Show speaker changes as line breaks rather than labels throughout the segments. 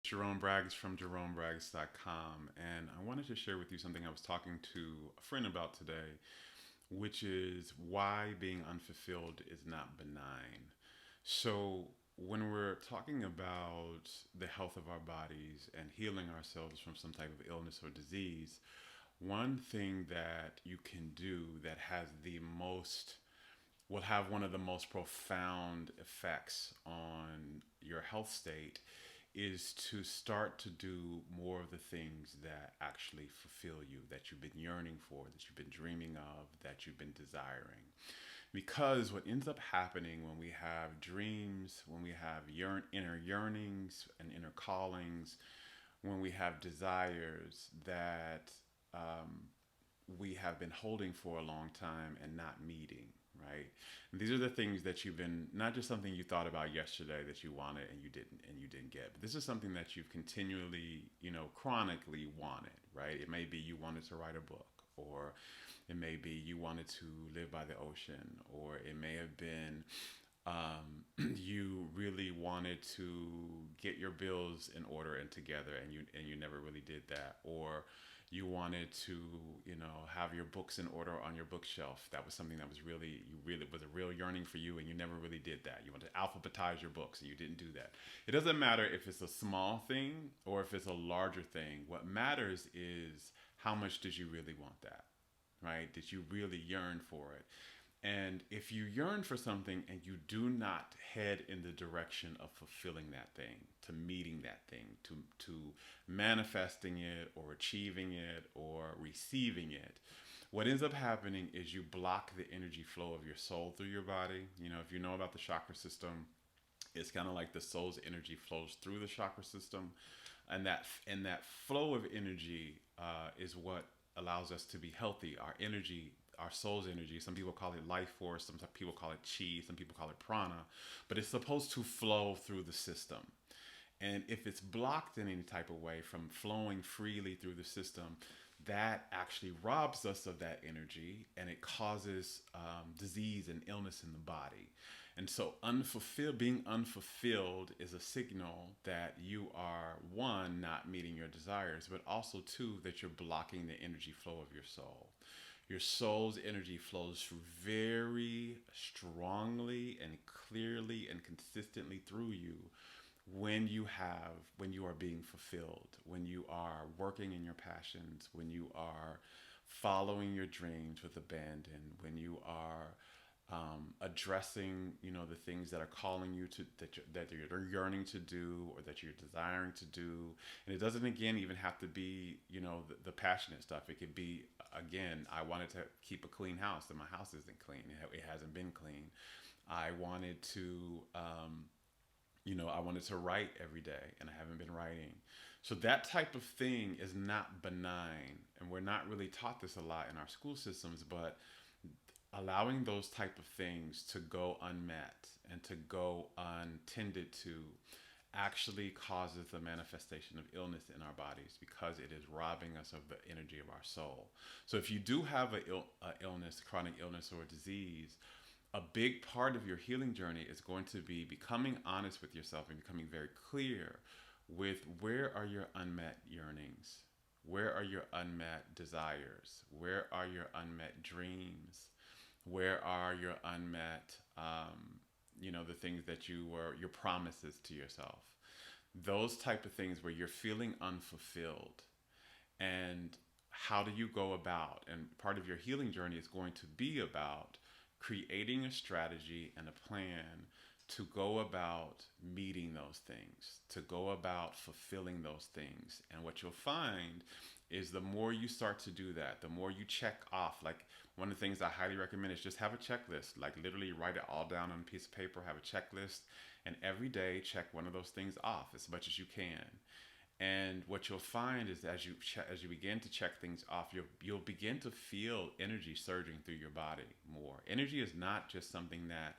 Jerome Braggs from JeromeBraggs.com, and I wanted to share with you something I was talking to a friend about today, which is why being unfulfilled is not benign. So, when we're talking about the health of our bodies and healing ourselves from some type of illness or disease, one thing that you can do that has the most will have one of the most profound effects on your health state is to start to do more of the things that actually fulfill you, that you've been yearning for, that you've been dreaming of, that you've been desiring. Because what ends up happening when we have dreams, when we have inner yearnings and inner callings, when we have desires that we have been holding for a long time and not meeting, right? And these are the things that you've been, not just something you thought about yesterday that you wanted and you didn't get, but this is something that you've continually, chronically wanted, right? It may be you wanted to write a book, or it may be you wanted to live by the ocean, or it may have been you really wanted to get your bills in order and together, and you never really did that, or you wanted to have your books in order on your bookshelf. That was something that was really you really was a real yearning for you, and you never really did that. You wanted to alphabetize your books, and you didn't do that. It doesn't matter if it's a small thing or if it's a larger thing. What matters is how much did you really want that, right? Did you really yearn for it? And if you yearn for something and you do not head in the direction of fulfilling that thing, to meeting that thing, to manifesting it or achieving it or receiving it, what ends up happening is you block the energy flow of your soul through your body. If you know about the chakra system, it's kind of like the soul's energy flows through the chakra system, and that flow of energy is what allows us to be healthy. Our energy, our soul's energy. Some people call it life force. Some people call it chi. Some people call it prana. But it's supposed to flow through the system. And if it's blocked in any type of way from flowing freely through the system, that actually robs us of that energy, and it causes disease and illness in the body. And so, being unfulfilled is a signal that you are, one, not meeting your desires, but also, two, that you're blocking the energy flow of your soul. Your soul's energy flows very strongly and clearly and consistently through you when you are being fulfilled, when you are working in your passions, when you are following your dreams with abandon, when you are addressing the things that are calling you to that you're yearning to do or that you're desiring to do. And it doesn't, again, even have to be the passionate stuff. It could be, again, I wanted to keep a clean house and my house isn't clean. It hasn't been clean. I wanted to I wanted to write every day and I haven't been writing. So that type of thing is not benign, and we're not really taught this a lot in our school systems, but allowing those type of things to go unmet and to go untended to actually causes the manifestation of illness in our bodies, because it is robbing us of the energy of our soul. So if you do have a illness, chronic illness or a disease, a big part of your healing journey is going to be becoming honest with yourself and becoming very clear with where are your unmet yearnings, where are your unmet desires, where are your unmet dreams, where are your unmet the things that your promises to yourself, those type of things where you're feeling unfulfilled. And how do you go about, and part of your healing journey is going to be about creating a strategy and a plan to go about meeting those things, to go about fulfilling those things. And what you'll find is the more you start to do that, the more you check off. Like, one of the things I highly recommend is just have a checklist. Like, literally write it all down on a piece of paper, have a checklist, and every day check one of those things off as much as you can. And what you'll find is, as you begin to check things off, you'll begin to feel energy surging through your body more. Energy is not just something that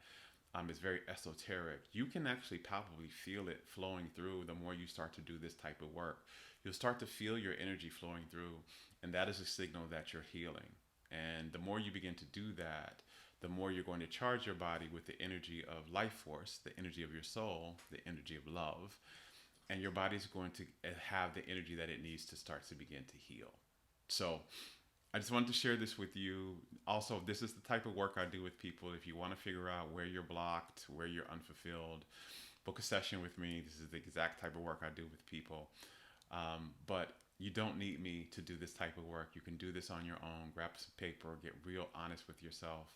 is very esoteric. You can actually palpably feel it flowing through the more you start to do this type of work. You'll start to feel your energy flowing through, and that is a signal that you're healing. And the more you begin to do that, the more you're going to charge your body with the energy of life force, the energy of your soul, the energy of love. and your body's going to have the energy that it needs to start to begin to heal. So I just wanted to share this with you. Also, this is the type of work I do with people. If you want to figure out where you're blocked, where you're unfulfilled, book a session with me. This is the exact type of work I do with people. But you don't need me to do this type of work. You can do this on your own. Grab some paper, get real honest with yourself,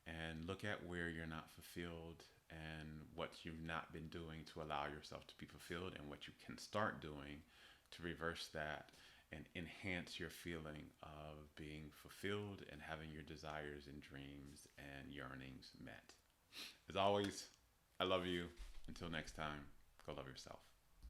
and look at where you're not fulfilled and what you've not been doing to allow yourself to be fulfilled, and what you can start doing to reverse that and enhance your feeling of being fulfilled and having your desires and dreams and yearnings met. As always, I love you. Until next time, go love yourself.